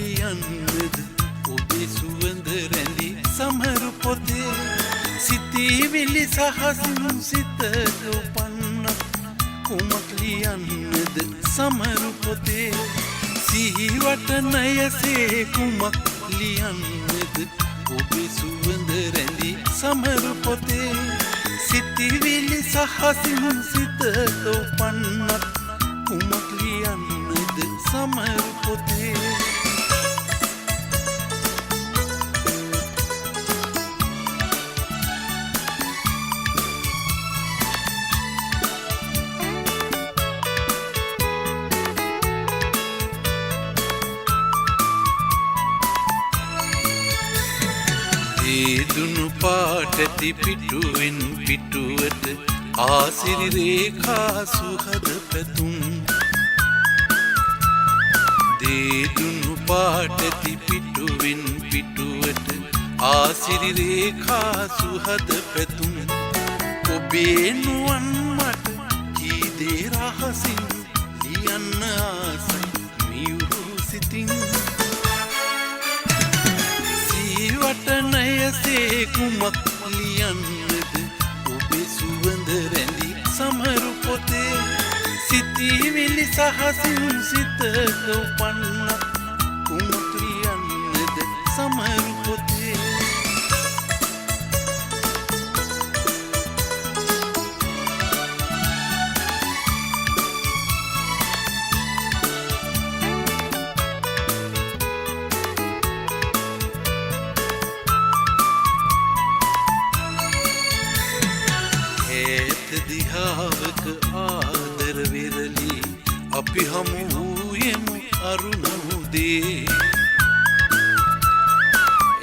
ලියන්නද ඔබේ සුවඳ රැඳි සමරු පොතේ සිතිවිලි සහසින් සිතට උපන්න කුමක් ලියන්නද සමරු පොතේ සිහිවටනයසේ කුමක් ලියන්නද ඔබේ සුවඳ රැඳි සමරු පොතේ සිතිවිලි සහසින් සිතට උපන්න කුමක් ලියන්නද සමරු පොතේ දුනු පාටති පිටුවෙන් පිටුවට ආසිරි රේඛා සුහද පැතුම් දේදුනු පාටති පිටුවෙන් පිටුවට ආසිරි රේඛා සුහද පැතුම් ඔබේ නුවන් මට ජීදේ රහසින් ලියන්න ආසයි මියුරු සිතින් වටනයසේ කුමක් ලියන්නද ඔබේ සුවඳ රැඳි සමරු පොතේ සිතිවිලි සහසින් සිතට උපන්න කුමක් ලියන්නද සමරු පොතේ දිහාවක ආදර විරලි අපි හමු වූයෙමු අරුණ උදේ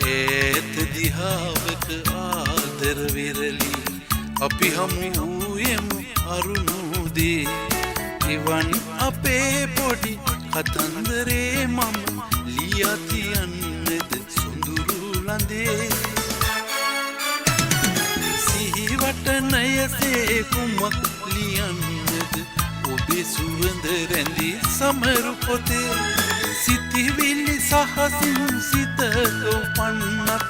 ඒත් දිහාවක ආදර විරලි අපි හමු වූයෙමු අරුණ උදේ එවන් අපේ පොඩි කතන්දරේ මම ලියා තියන්නද සොඳුරු ලඳේ වටනයසේ කුමක් ලියන්නද ඔබේ සුවඳ රැඳි සමරු පොතේ සිතිවිලි සහසින් සිතට උපන්නත්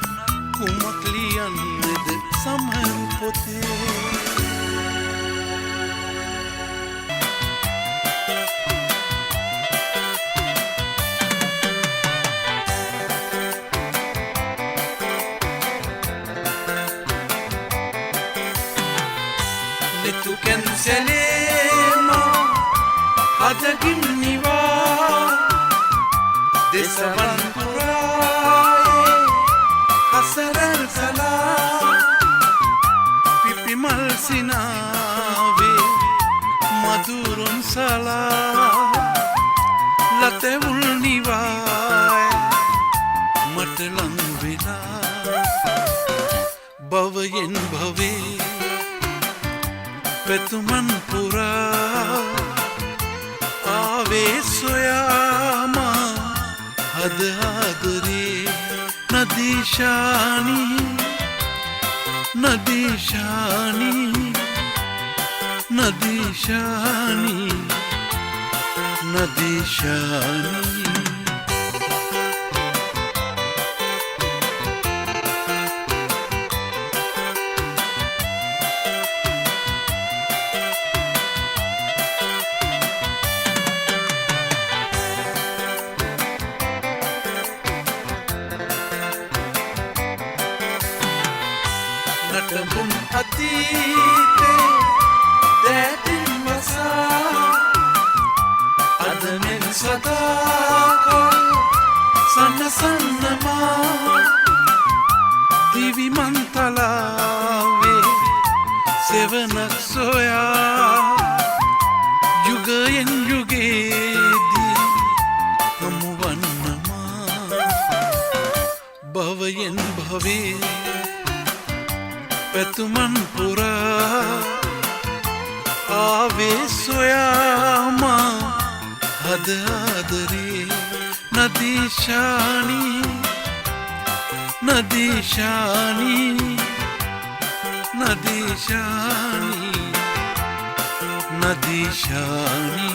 කුමක් ලියන්නද සමරු පොතේ tu cancelema hadaginniva desavan puraye hasaran sala pipimal sinave madurun sala latevul niva matlang vela bavayen bhave පැතුමන් පුරා ආවේ සොයාමා හද ආදරේ නදීශානි නදීශානි නදීශානි නදීශානි නටඹුන් අතීතේ දැටින් වසා අදනෙන් සදාකල් සන්නසන්නමා දිවිමන්තලාවේ සෙවනක් සොයා යුගයෙන් යුගේදී හමුවන්නමා භවයෙන් භවේ පැතුමන් පුරා ආවේ සොයාමා හද ආදරේ නදීශානි නදීශානි නදීශානි නදීශානි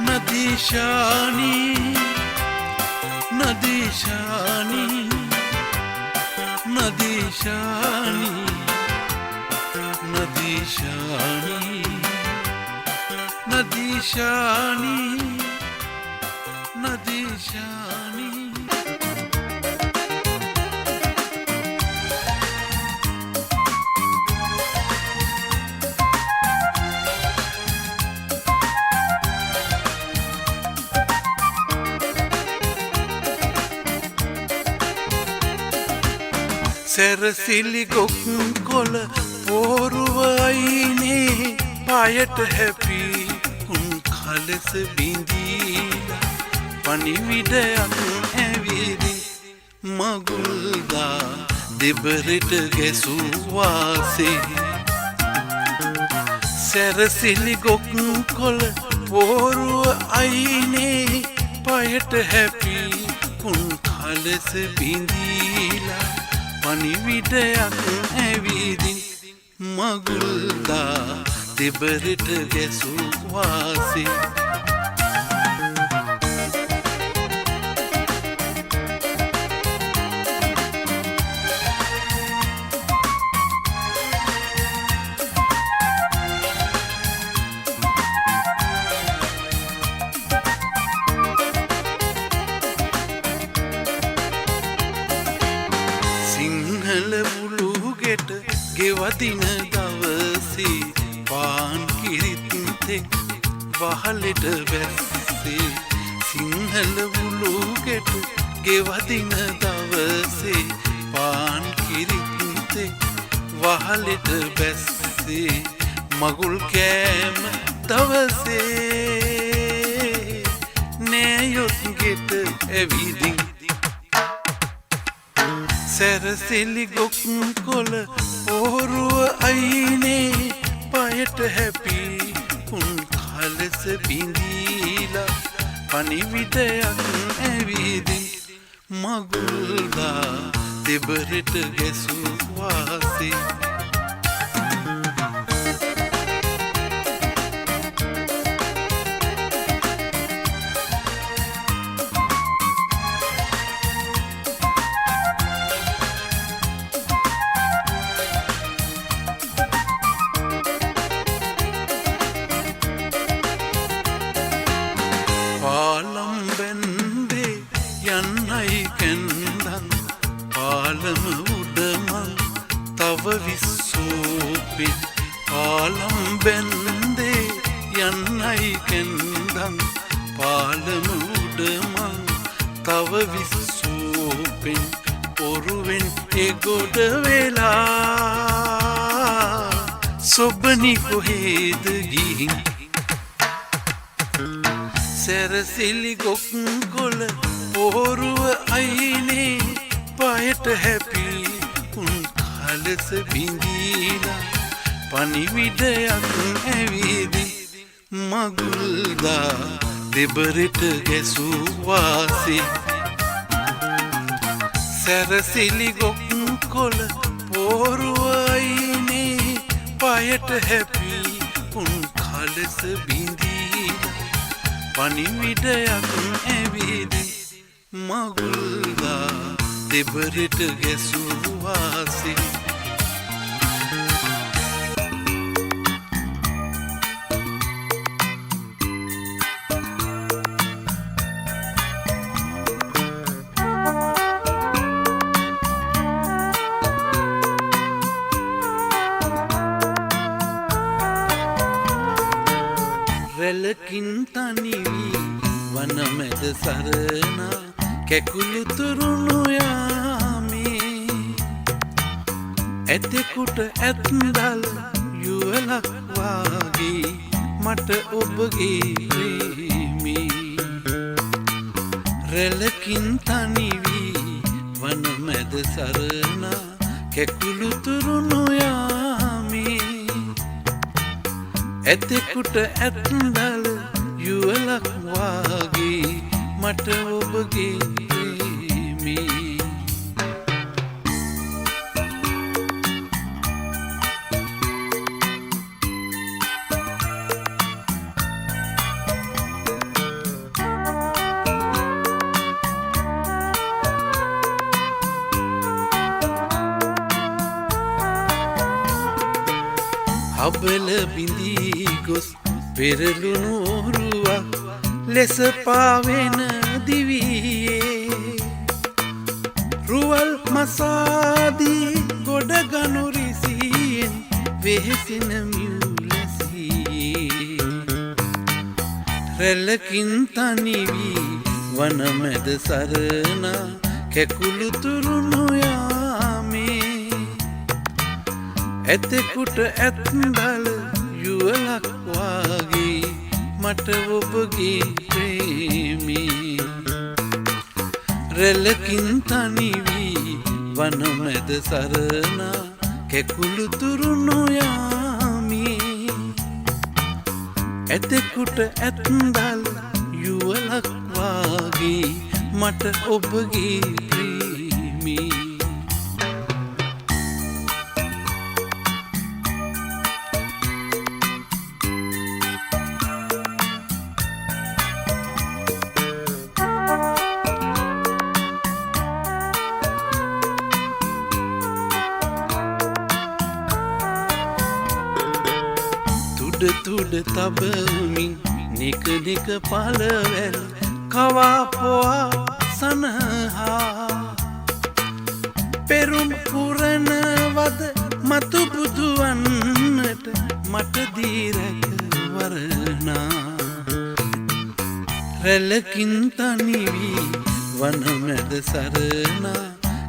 නදීශානි नदीशानी नदीशानी नदीशानी नदीशानी नदीशानी සැරසිලි ගොක් කොළ පෝරුවයිනේ පායට හැපි උන් කලස බිඳීලා පණිවිඩයක් ඇවිදින් මගුල්දා දෙබරට ගැසුවාසේ සැරසිලි ගොක් කොළ පෝරුව අයිනේ පායට හැපි උන් කලස බිඳීලා පණිවිඩයක් ඇවිදින් මගුල්දා දෙබරට ගැසුවාසේ ගෙවදින දවසේ පාන් කිරිත්තෙක් වහලට බැස්සේ සිංහල උළුගෙට ගෙවදින දවසේ පාන් කිරිත්තෙක් වහලට බැස්සේ මගුල් කෑම දවසේ නෑයොත් ගෙට ඇවිදින් සැරසිලි ගොක් කොළ පෝරුව අයිනේ පයට හැපි උන් කලස බිඳීලා පණිවිඩයක් ඇවිදින් මගුල්දා දෙබරට ගැසුවාසේ යන්නයි කැන්දන් පාලම උඩමන් තව විස්සෝපෙ පාලම් බැන්දේ යන්නයි කැන්දන් පාලම උඩමන් තව විස්සෝපෙන් ඔරුවෙන් එගොඩ වෙලා සොබනි කොහෙද ගිහින් සැරසිලි ගොක් කොළ පෝරුව අයිනේ පයට හැපි උන් කලස බිඳීලා පණිවිඩයක් ඇවිදින් මගුල්දා දෙබරට ගැසුවාසේ සැරසිලි ගොක් කොළ පෝරුව අයිනේ පයට හැපි උන් කලස බිඳීලා පණිවිඩයක් ඇවිදින් මගුල්දා දෙබරට ගැසුවාසේ රැලකින් තනිවී වනමැද සරනා කැකුළු තුරුණු යාමේ ඇතෙකුට ඇත්දල් යුවලක් වාගේ මට ඔබගේ ප්‍රේමී රැලකින් තනිවී වනමැද සරනා කැකුළු තුරුණු යාමේ ඇතෙකුට ඇත්දල් යුවලක් වාගේ මට ඔබගේ ප්‍රේමී අබල බිඳී ගොස් පෙරළුණු ඔරුවක් ලෙස පාවෙන දිවියේ රුවල් මසාදී ගොඩ ගනු රිසියෙන් වෙහෙසෙන මියුලැසියේ රැල්ලකින් තනි වී වනමැද සරනා කැකුළු තුරුණු යාමේ ඇතෙකුට ඇත්දල යුවලක් වාගේ මට ඔබගේ ප්‍රේමී රැල්ලකින් තනි වී වනමැද සරනා කැකුළු තුරුණු යාමේ ඇතෙකුට ඇත්දල යුවලක් වාගේ මට ඔබගේ ප්‍රේමී තුඩ තබමින් නික නික පලවැල් කවාපොවා සනහා පෙරුම් පුරණවද මතු බුදුවන්නට මට දීරැක වරණා රැල්ලකින් තනි වී වනමැද සරනා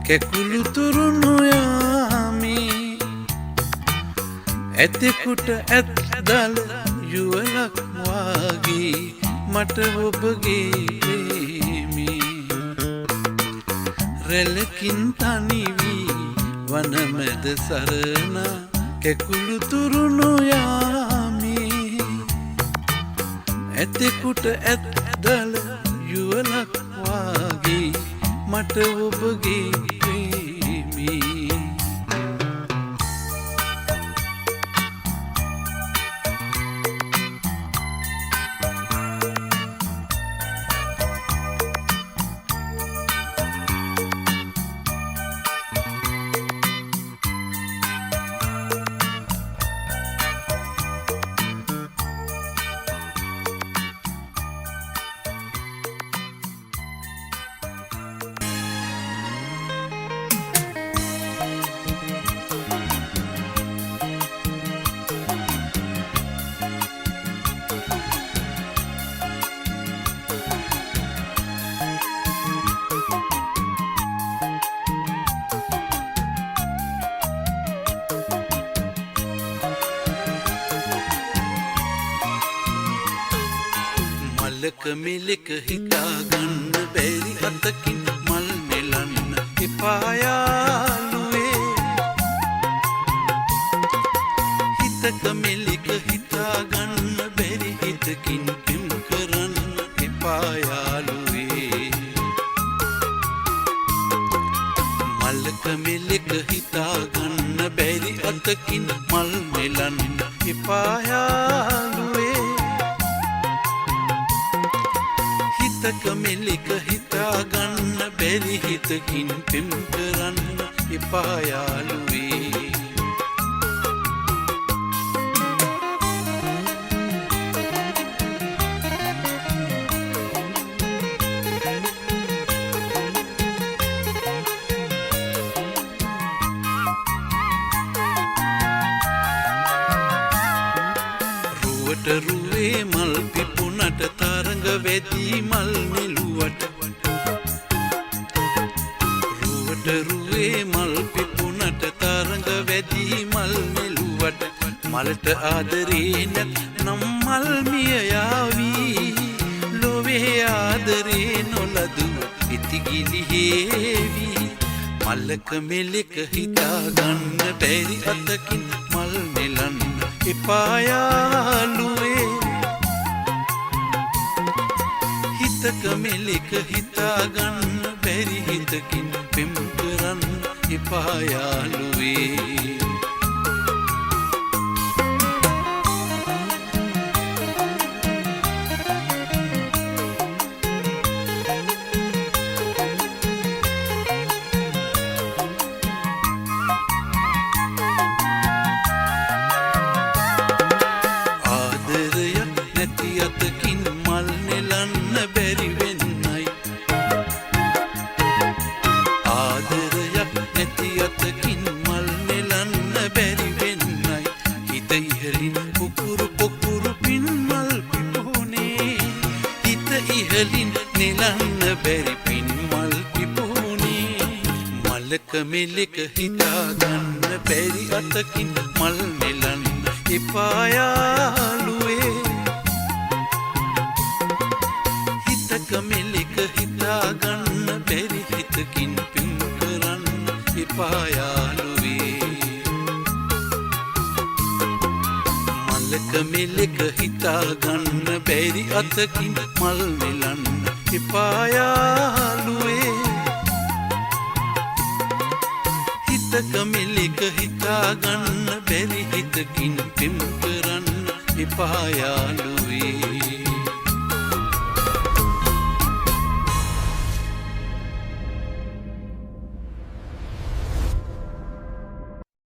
කැකුළු තුරුණු යාමේ ඇතෙකුට ඇත්දල යුවලක් වාගේ මට ඔබගේ ප්‍රේමී රැල්ලකින් තනි වී වනමැද සරනා කැකුළු තුරුණු යාමේ ඇතෙකුට ඇත්දල යුවලක් වාගේ මට ඔබගේ ප්‍රේමී මල්ලක මෙලෙක හිතාගන්න බැරි අතකින් මල් නෙලන්න එපා යාළුවේ හිතක මෙලෙක හිතාගන්න බැරි හිතකින් පෙම් කරන්න එපා යාළුවේ මල්ලක මෙලෙක හිතාගන්න බැරි අතකින් මල් නෙලන්න එපා යාළුවේ හිතක මෙලෙක හිතාගන්න බැරි හිතකින් පෙම් කරන්න එපා යාළුවේ රුවට රුවේ මල් පිපුණට තරඟ වැදී මල් නෙළුවට රුවට රුවේ මල් පිපුණට තරඟ වැදී මල් නෙළුවට මලට ආදරේ නැත් නම් මල් මිය යාවී ලොවේ ආදරේ නොලදු ඉතිගිලිහේවි මල්ලක මෙලෙක හිතාගන්න බැරි අතකින් මල් නෙලන්න එපා යාළුවේ හිතක මෙලෙක හිතාගන්න බැරි හිතකින් පෙම් කරන්න එපා යාළුවේ මල්ලක මෙලෙක හිතාගන්න බැරි අතකින් මල් නෙලන්න එපා යාළුවේ හිතක මෙලෙක හිතාගන්න බැරි හිතකින් පින් කරන්න එපා යාළුවේ මල්ලක මෙලෙක හිතාගන්න බැරි අතකින් මල් නෙලන්න එපා යාළුවේ හිතක මෙලෙක හිතාගන්න බැරි හිතකින් පෙම් කරන්න එපා යාළුවේ